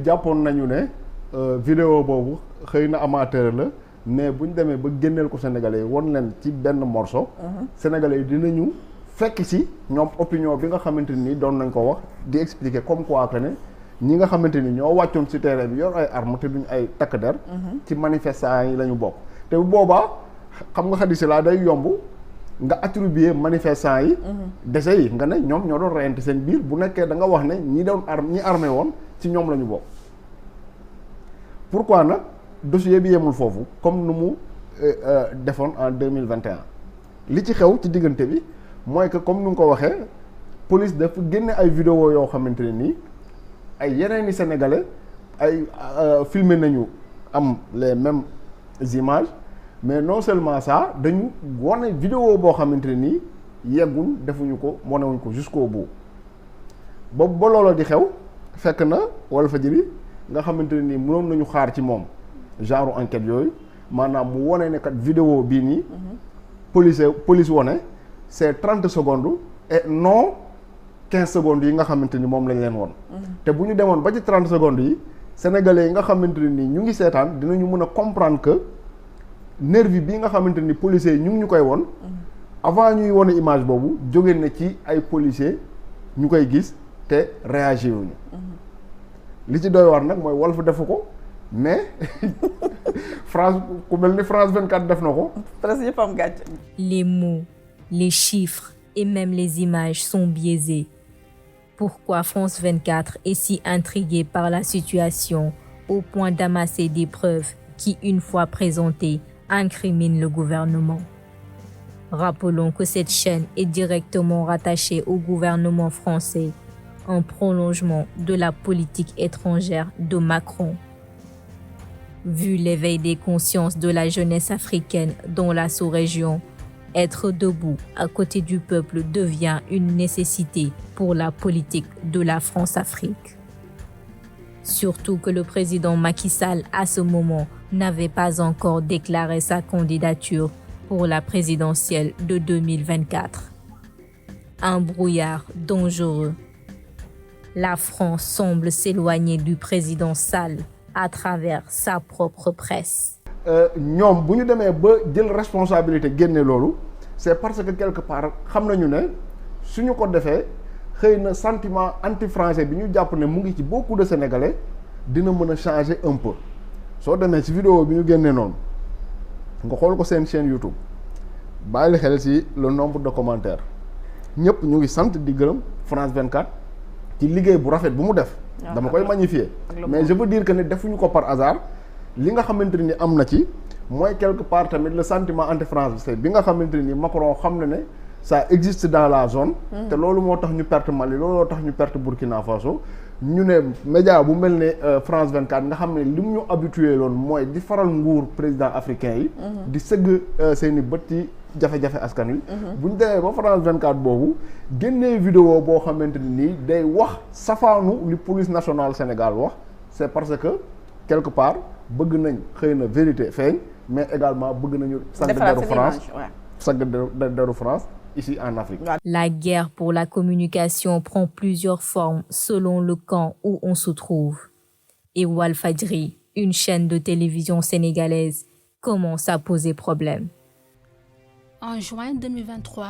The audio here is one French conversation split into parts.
jàppoon nañu ne vidéo boobu xëy na amateur la mais bu ñu demee ba génneel ko sénégalais yi won leen ci benn morceau. sénégalais yi dinañu fekk ci ñoom opinion bi nga xamante ni doon nañ ko wax di expliquer comme quoi que ne ñi nga xamante ni ñoo wàccoon ci terrain bi yor ay armes te duñ ay takk der. ci manifestants yi la ñu bokk te bu boobaa xam nga xadisi laa day yomb. nga attribuer manifestants yi. décès yi nga ne ñoom ñoo doon reyante seen biir bu nekkee da nga wax ne ñi doon ñi armé woon ci ñoom la ñu bokk. pourquoi nag dossier bi yemul foofu comme nu mu defoon en 2021 li ci xew ci diggante bi mooy que comme nu nga ko waxee police dafa génne ay vidéo yoo xamante ne nii ay yeneen i sénégalais ay filmer nañu am les mêmes images. mais non seulement ça dañu wane vidéo boo xamante ne nii yeggul defuñu ko wanewuñ ko jusqu'au bout ba looloo di xew fekk na Walfadjri nga xamante ne nii mënoon nañu xaar ci moom genre enquête yooyu maanaam mu wane ne kat vidéo bii nii police wane c'est 30 secondes et non 15 secondes yi nga xamante ni moom lañ leen woon te bu ñu demoon ba ci 30 secondes yi sénégalais yi nga xamante ne nii ñu ngi seetaan dinañu mën a comprendre que nervi bi nga xamante ni policiers yi ñu ngi ñu koy won avant ñuy wone image boobu jóge na ci ay policiers ñu koy gis te réagir wuñu li ci doy war nag mooy Walf defu ko mais France ku mel ni France 24 def na ko. presque yëpp am gàcce. Les mots, les chiffres et même les images sont biaisés. Pourquoi France 24 est si intriguée par la situation au point d'amasser des preuves qui, une fois présentées, incrimine le gouvernement. Rappelons que cette chaîne est directement rattachée au gouvernement français, en prolongement de la politique étrangère de Macron. Vu l'éveil des consciences de la jeunesse africaine dans la sous-région, être debout à côté du peuple devient une nécessité pour la politique de la France-Afrique. Surtout que le président Macky Sall, à ce moment, n'avait pas encore déclaré sa candidature pour la présidentielle de 2024. Un brouillard dangereux. La France semble s'éloigner du président Sall à travers sa propre presse. ñoom bu ñu demee ba jël responsabilité génne loolu c'est parce que quelque part xam nañu ne suñu ko defee xëy na sentiment anti-français bi ñu jàpp ne mu ngi ci beaucoup de sénégalais dina mën a changer un peu soo demee ci vidéo bi ñu génnee noonu nga xool ko seen chaîne YouTube bàyyi xel ci le nombre de commentaires ñëpp ñu ngi sant di gërëm France 24 ci liggéey bu rafet bu mu def. dama koy magnifier mais je veux dire que ne defuñu ko par hasard li nga xamante ni am na ci mooy quelque part tamit le sentiment anti-français bi nga xamante ni Macron xam na ne ça existe dans la zone. te loolu moo tax ñu perte Mali looloo tax ñu perte Burkina Faso. ñu ne média bu mel ne France 24 nga xam ne li mu ñu habitué loon mooy di faral nguur président africain yi. di sëgg seen i bët ci jafe-jafe askan wi. bu ñu demee ba France 24 boobu génnee vidéo boo xamante ni nii day wax safaanu li police nationale Sénégal wax c'est parce que quelque part bëgg nañ xëy na vérité feeñ mais également bëgg nañu. sàgg deru France sàgg deru France. Ici en Afrique. La guerre pour la communication prend plusieurs formes selon le camp où on se trouve. Et Walfadjri, une chaîne de télévision sénégalaise, commence à poser problème. En juin 2023,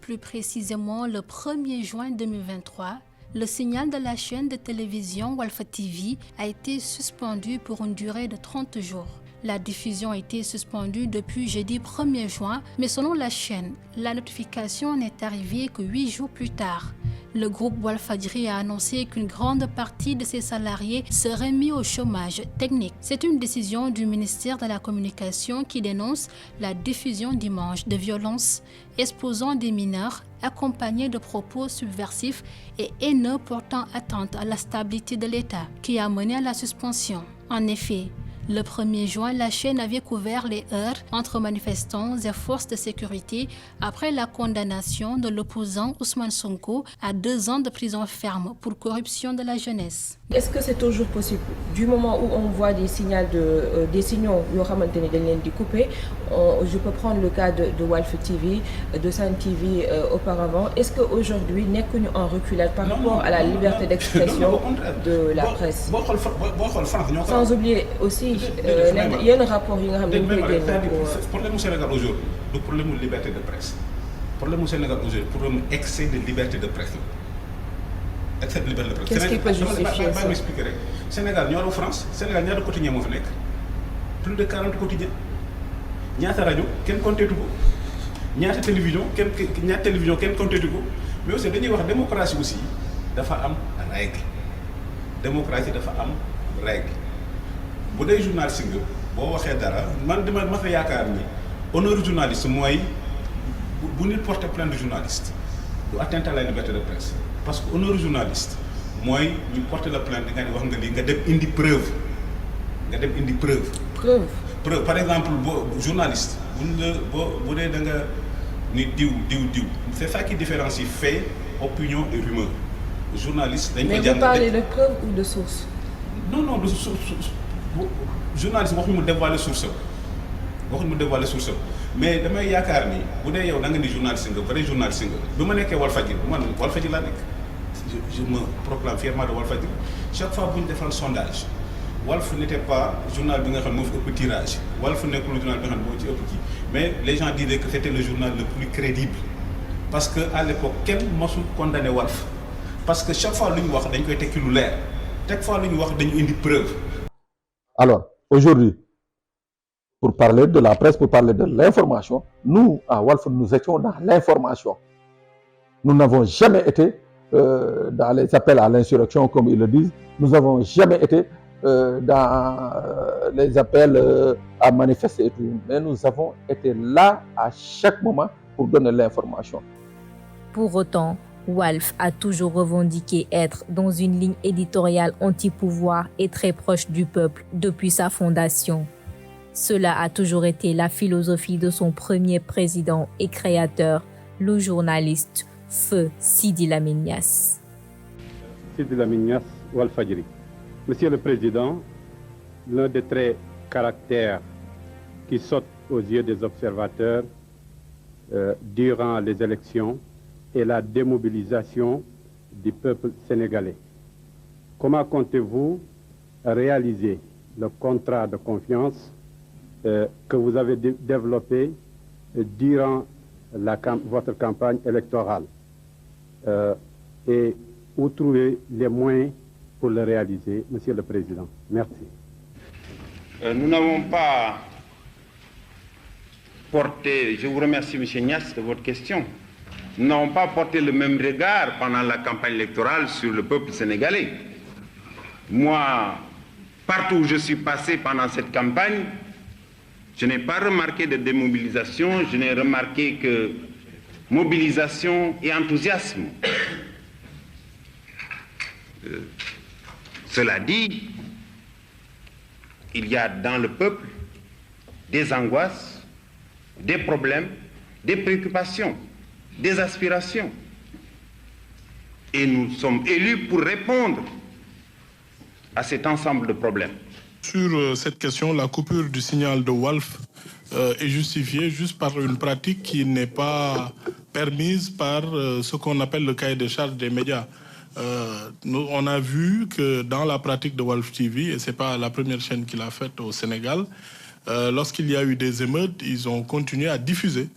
plus précisément le 1er juin 2023, le signal de la chaîne de télévision Walf TV a été suspendu pour une durée de 30 jours. La diffusion a été suspendue depuis jeudi 1er juin, mais selon la chaîne, la notification n'est arrivée que 8 jours plus tard. Le groupe Walfadjri a annoncé qu'une grande partie de ses salariés seraient mis au chômage technique. C'est une décision du ministère de la Communication qui dénonce la diffusion d'images de violences exposant des mineurs accompagnés de propos subversifs et haineux portant atteinte à la stabilité de l'État, qui a mené à la suspension. En effet, le 1er juin, la chaîne avait couvert les heurts entre manifestants et forces de sécurité après la condamnation de l'opposant Ousmane Sonko à 2 ans de prison ferme pour corruption de la jeunesse. Est-ce que c'est toujours possible? Du moment où on voit des signaux yoo xamante ni dañ leen di couper, je peux prendre le cas de Walf TV, de Sen TV auparavant. Est-ce que aujourd'hui nekkuñu en reculade par rapport à la liberté d'expression de la presse? boo xool France ñoo ko. Sans oublier aussi yenn rapport yi nga xam ne dañ koy génne problème mu Sénégal aujourd'hui du problème mu liberté de presse. Problème mu Sénégal aujourd'hui problème mu excès de liberté de presse la. Excès de liberté de presse. Qu'est-ce qui peut justifier ça? Expliquer rek Sénégal ñoo raw France Sénégal ñaata quotidien moo fi nekk plus de 40 quotidiens ñaata rajo kenn compteetu ko ñaata télévision kenn compteetu ko mais aussi dañuy wax démocratie aussi dafa am règle démocratie dafa am règle bu dee journaliste nga boo waxee dara man dama ma fa yaakaar ni honneur journaliste mooy bu nit porter plainte de journaliste du atteinte à la liberté de presse. Parce que honneur journaliste mooy ñu porter la plainte nga ne wax nga lii nga dem indi preuve preuve par exemple boo journaliste bu dee da nga ni diw c'est ça qui différencie fait opinion et rumeur journaliste dañ ko jàng. Mais vous parlez de preuve ou de source? Non de source journaliste waxuñu mu dévoiler source mais damay yaakaar ni bu dee yow da nga ni journaliste nga vrai journaliste nga bi ma nekkee Walfadjri man Walfadjri laa nekk je me proclame fièrement de Walfadjri chaque fois bu ñu defal sondage Walf n'était pas journal bi nga xam ne moo fi ëpp tirage Walf nekkul journal bi nga xam ne moo ci ëpp kii mais les gens disaient que c'était le journal le plus crédible parce que à l'époque kenn mosul condamné Walf parce que chaque fois lu ñu wax dañ koy tekki lu leer chaque fois lu ñu wax dañu indi preuve. Alors aujourd'hui pour parler de la presse, pour parler de l'information, nous, à Walf, nous étions dans l'information. Nous n'avons jamais été dans les appels à l'insurrection, comme ils le disent. Nous n'avons jamais été dans les appels à manifester et tout. Mais nous avons été là à chaque moment pour donner l'information. Pour autant, Walf a toujours revendiqué être dans une ligne éditoriale anti-pouvoir et très proche du peuple depuis sa fondation. Cela a toujours été la philosophie de son premier président et créateur, le journaliste Feu Sidi Lamine Niasse. Sidi Lamine Niasse, Walfadjri. Monsieur le Président, l'un des traits caractères qui saute aux yeux des observateurs durant les élections est la démobilisation du peuple sénégalais. Comment comptez-vous réaliser le contrat de confiance que vous avez développé durant votre campagne électorale et où trouver les moyens pour le réaliser, Monsieur le Président? Merci. Nous n'avons pas porté, je vous remercie Monsieur Niasse de votre question, nous n'avons pas porté le même regard pendant la campagne électorale sur le peuple sénégalais. Moi, partout où je suis passé pendant cette campagne, je n'ai pas remarqué de démobilisation, je n'ai remarqué que mobilisation et enthousiasme. Cela dit, il y a dans le peuple des angoisses, des problèmes, des préoccupations, des aspirations. Et nous sommes élus pour répondre à cet ensemble de problèmes. Sur cette question, la coupure du signal de Walf est justifiée juste par une pratique qui n'est pas permise par ce qu'on appelle le cahier des charges des médias. On a vu que dans la pratique de Walf TV, et ce n'est pas la première chaîne qui l'a faite au Sénégal, lorsqu'il y a eu des émeutes, ils ont continué à diffuser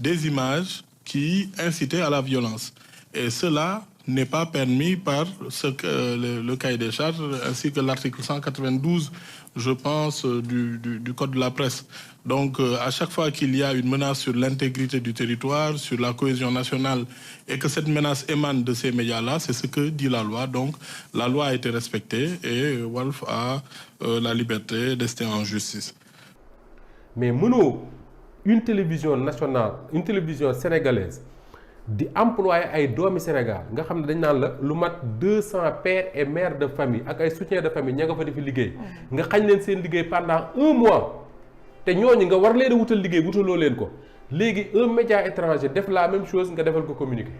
des images qui incitaient à la violence. Et cela n'est pas permis par le cahier des charges, ainsi que l'article 192, je pense, du Code de la presse. Donc, à chaque fois qu'il y a une menace sur l'intégrité du territoire, sur la cohésion nationale, et que cette menace émane de ces médias-là, c'est ce que dit la loi. Donc, la loi a été respectée et Walf a la liberté d'ester en justice. Mais une télévision nationale, une télévision sénégalaise, di employé ay doomi Sénégal nga xam ne dañ naan la lu mat 200 pères et mères de famille ak ay soutiens de famille ña nga fa di fi liggéey nga xañ leen seen liggéey pendant 1 mois te ñooñu nga war leen a wutal liggéey wutaloo leen ko léegi un média étranger def la même chose nga defal ko communiqué.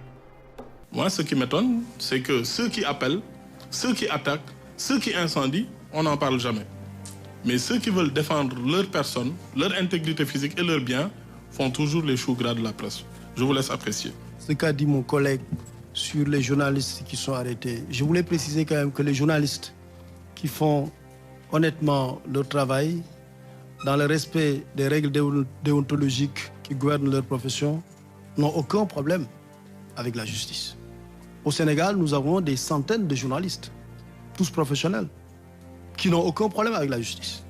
Moi, ce qui m'étonne, c'est que ceux qui appellent, ceux qui attaquent, Ceux qui incendient, on n'en parle jamais. Mais ceux qui veulent défendre leur personne, leur intégrité physique et leurs biens font toujours les choux gras de la presse. Je vous laisse apprécier. Ce qu'a dit mon collègue sur les journalistes qui sont arrêtés, je voulais préciser quand même que les journalistes qui font honnêtement leur travail, dans le respect des règles déontologiques qui gouvernent leur profession, n'ont aucun problème avec la justice. Au Sénégal, nous avons des centaines de journalistes, tous professionnels, qui n'ont aucun problème avec la justice.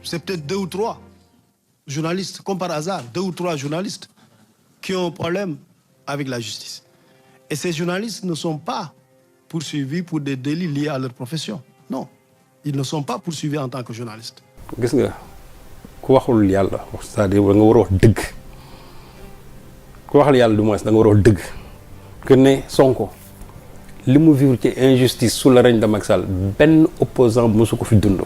C'est peut-être 2 ou 3 journalistes, comme par hasard, 2 ou 3 journalistes qui ont un problème avec la justice. Et ces journalistes ne sont pas poursuivis pour des délits liés à leur profession. Non, ils ne sont pas poursuivis en tant que journalistes. gis nga ku waxul yàlla c'est-à-dire da nga war a wax dëgg ku waxal yàlla du moins da nga war a wax dëgg que ne Sonko li mu vivre ci injustice sous le règne de Macky Sall benn opposant mosu ko fi dund